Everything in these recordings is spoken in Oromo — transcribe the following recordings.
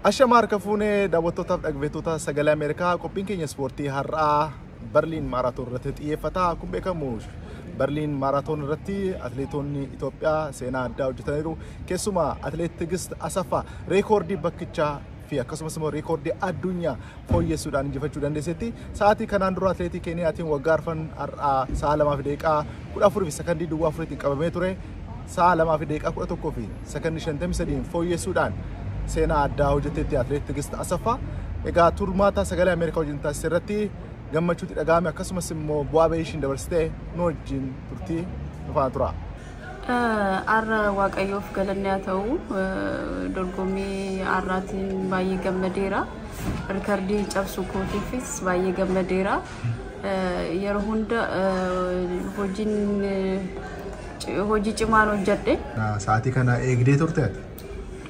Ashamar kafuune daawwattoota dhaggeeffattoota sagalee Ameerikaa qophiin keenya ispoortii har'aa Berliin maaraatoon irratti xiyyeeffata. Akkuma beekamu Berliin maaraatoon irratti atileetonni Itoophiyaa seenaa addaa hojjetaniiru. Keessumaa atileet Tigist Asaffaa reekoordii bakkichaa fi akkasumas immoo reekoordii addunyaa fooyyessuudhaan injifachuu dandeessetti. Sa'aatii kanaan dura atileetii Keeniyaatiin waggaa arfan har'aa sa'a 2 fi daqiiqaa 14 fi sekondii 4 qabamee ture. Sa'a 2 fi daqiiqaa 11 fi sekondii 53 fooyyessuudhaan seenaa addaa hojjetetti atileet Tigist Asaffaa. Egaa turmaata sagalee Ameerikaa wajjin taasisirratti gammachuutti dhaga'ame akkasumas immoo bu'aa bahii ishiin dabarsitee nu wajjin turtii dhufaa tura. Arra waaqayyoof galanni haa ta'u dorgommii har'aatiin baay'ee gammadeera. Riikardii cabsuu kootiifis baay'ee gammadeera. Yeroo hunda hojii cimaan hojjedhe. Sa'aatii kana eegdee turte?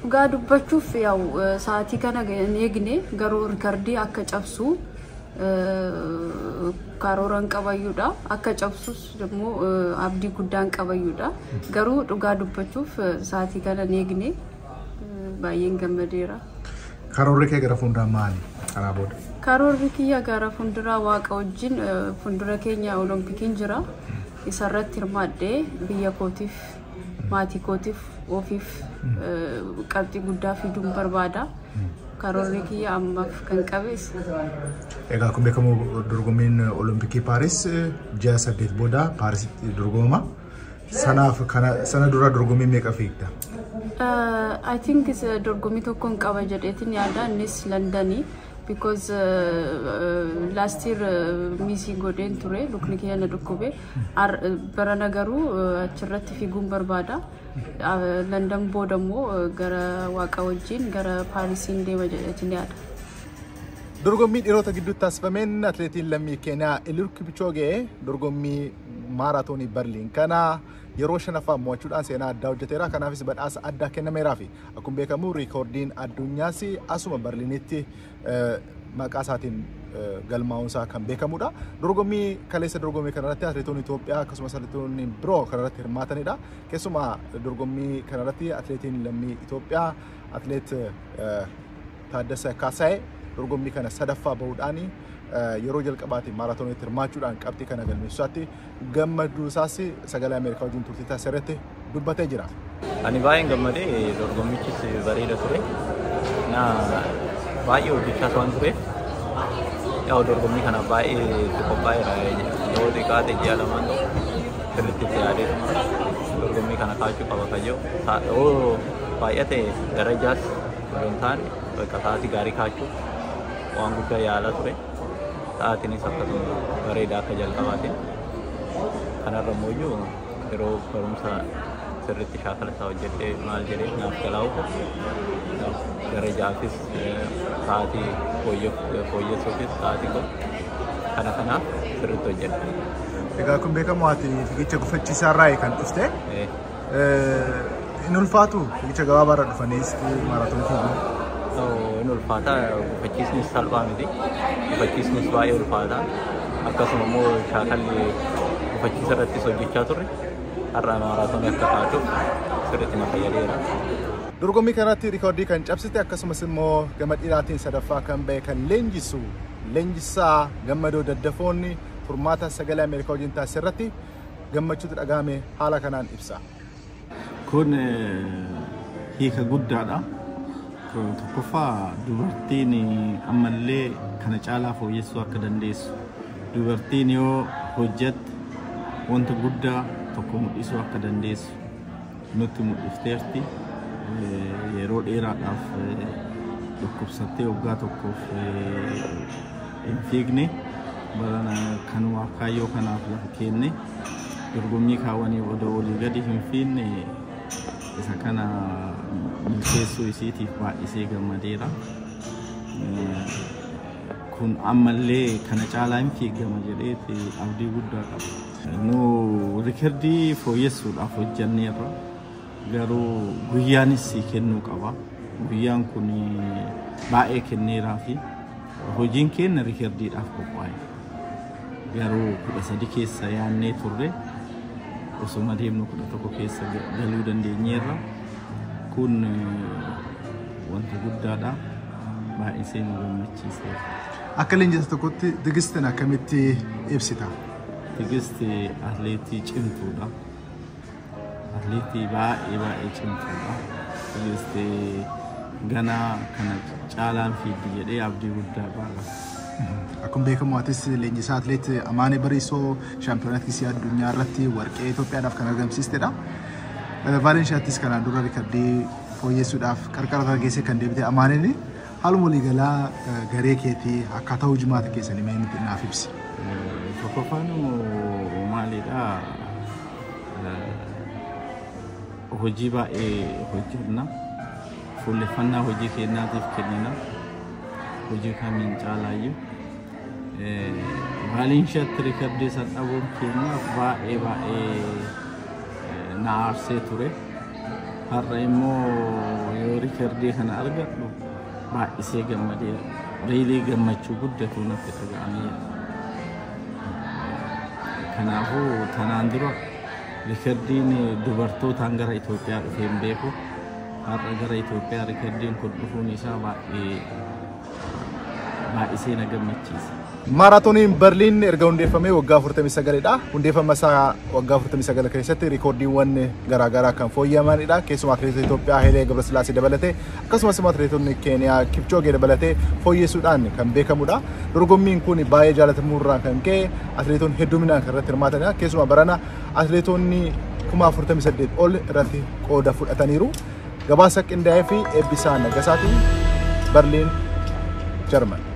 Dhugaa dubbachuuf sa'aatii kana eegne garuu riikardii akka cabsu karooran qabayyuudha. Akka cabsus immoo abdii guddaan qabayyuudha. Garuu dhugaa dubbachuuf sa'aatii kana eegne baay'een gammadeera. Karoorri kee gara fuulduraa maali? Karaa booda. Karoorri kiyya gara fuulduraa waaqa wajjin fuuldura keenya Oloompikiin jira. Isarratti hirmaadhee biyya kootiif maatii kootiif ofiif qabxii guddaa fiduun barbaada. Karoorri kiyya ammaaf kan qabees. Egaa akkuma beekamu dorgommiin Olompikii Paaris ji'a 8 booda Paarisitti dorgomama. Sana dura dorgommii meeqa fiigda? I think dorgommii tokkoon qaba jedheetiin yaada innis Londonii. Because last year missing godeen ture lukni kiyya na dhukkube barana garuu achirratti fiiguun barbaada. London booda immoo gara waaqa wajjin gara Paarisiin deema jedheetiin yaada. Dorgommii dhiirota gidduutti taasifameen atileetiin lammii Keeniyaa Eliud Kipchoge dorgommii maaraatoonii Berliin kana yeroo 5ffaa mo'achuudhaan seenaa addaa hojjeteera. Kanaafis badhaasa addaa kennameeraa fi akkuma beekamu reekoordiin addunyaas asuma Berliinitti maqaa isaatiin galmaa'uunsaa kan beekamudha. Dorgommii kaleessa dorgommii kanarratti atileetonni Itoophiyaa akkasumas atileetonni biroo kanarratti hirmaatanidha. Keessumaa dorgommii kanarratti atileetiin lammii Itoophiyaa atileet Taaddasee Kaasaayee dorgommii kana sadaffaa bahuudhaan yeroo jalqabaatiin maaraatoonitti hirmaachuudhaan qabxii kana galmeessuusaatti gammaduu isaas sagalee Ameerikaa wajjin turtii taasisirratti dubbatee jira. Ani baay'een gammadee dorgommichis bareeda ture. Baay'ee hojjechaa waan tureef dorgommii kana baay'ee itti qophaa'eera. Yeroo xiqqaa ta'e ji'a lamaan sirriitti itti yaadee dorgommii kana kaachuu qaba kayyoo. Yoo baay'ate darajaas hin taane bakka sa'aatii gaarii kaachuu waan guddaa yaalaa ture. Sa'aatiinis akkasuma bareedaa akka jalqabaatiin kanarra immoo yeroo barumsa sirriitti shaakala isaa hojjedhee maal jedhee naaf galaa'u darajaafis sa'aatii fooyyessuufis sa'aatii kanaaf sirriitti hojjedha. Egaa kun beekamu ati fiigicha gufachiisaa irraa kan dhufte hin ulfaatu fiigicha gabaabaarra dhufaniis maaraatoonii fiiguun. In ulfaata gufachiisnis salphaa miti. Gufachiisnis baay'ee ulfaata. Akkasuma immoo shaakalli gufachiisa irrattis hojjechaa turre har'a maaraatoonii akka kaatuuf sirriitti na fayyadeera. Dorgommii kanatti riikoordii kan cabsite akkasumas immoo gama dhiiraatiin sadaffaa kan ba'e kan leenjisu leenjisaa Gammadoo Daddafoonni turmaata sagalee Ameerikaa wajjin taasisirratti gammachuutti dhaga'ame haala kanaan ibsa. Kun hiika guddaadha. Tokkoffaa dubartiin ammallee kana caalaa fooyyessuu akka dandeessu. Dubartiin yoo hojjette wanta guddaa tokko mul'isuu akka dandeessu nutti mul'ifteerti. Yeroo dheeraadhaaf dhukkubsattee waggaa tokkoof hin fiigne barana kanumaaf kaayyoo kanaaf lafa kenne dorgommii kaawwanii olii gadi hin fiinne isa kana milkeessuu isiitiif baay'isee gammadeera. Kun ammallee kana caalaa hin fiigama jedheeti abdii guddaa qaba. Nu riikardii fooyyessuudhaaf hojjanneerra garuu guyyaanis kennuu qaba. Guyyaan kun baay'ee kenneeraa fi hojiin keenya riikardiidhaaf qophaa'e. Garuu 13 keessa yaannee turre osuma deemnu 11 keessa galuu dandeenyeerra. Kun wanta guddaadha. baay'isee nu gammachiise. Akka leenjisa tokkotti Tigistiin akkamitti ibsita? Tigisti atleetii cimtuudha. Atleetii baay'ee cimtuudha. Tigisti ganaa kana caalaan fiiddi jedhee abdii guddaa qaba. Akkuma beekamu atis leenjisaa atleet Amaanee Bariisoo shaampiyoonaa kisii addunyaa irratti warqee Itoophiyaadhaaf kan argamsiistedha. Vaalenshaattis kanaan dura riikardii fooyyessuudhaaf qarqara geessee kan deebite Amaaneen haaluma waliigalaa garee keetii akkaataa hojimaata keessanii mee nutti naaf ibsi. Tokkoffaan maalidha hojii baay'ee hojjenna. Fuulleffannaa hojii keenyaatiif kennina. Hojii kamiin caalaayyuu. Vaalenshaatti riikardii san dhabuun keenyaaf baay'ee na aarsee ture. Har'a immoo yoo riikardii kana argadhu baay'isee gammadee reelii gammachuu guddatu natti dhaga'amee. Kanaafuu tanaan dura riikardiin dubartootaan gara Itoophiyaa dhufee hin beeku. Har'a gara Itoophiyaa riikardiin kun dhufuun isaa baay'isee na gammachiisa. Maaraatooniin Berliin erga hundeeffamee waggaa 49dha. Hundeeffama isaa waggaa 49 keessatti riikoordiiwwan garaagaraa kan fooyya'amanidha. Keessumaa atileetota Itoophiyaa Hailee Gabrasillaasee dabalatee akkasumas atileetonni Keeniyaa Kipchoogee dabalatee fooyyessuudhaan kan beekamudha. Dorgommiin kun baay'ee jaalatamurraa kan ka'e atileetonni hedduminaan kan irratti hirmaatanidha. Keessumaa barana atileetonni 48,000 ol irratti qooda fudhataniiru. Gabaasa qindaa'ee fi Eebbisaa Nagasaatiin Berliin, Jarman.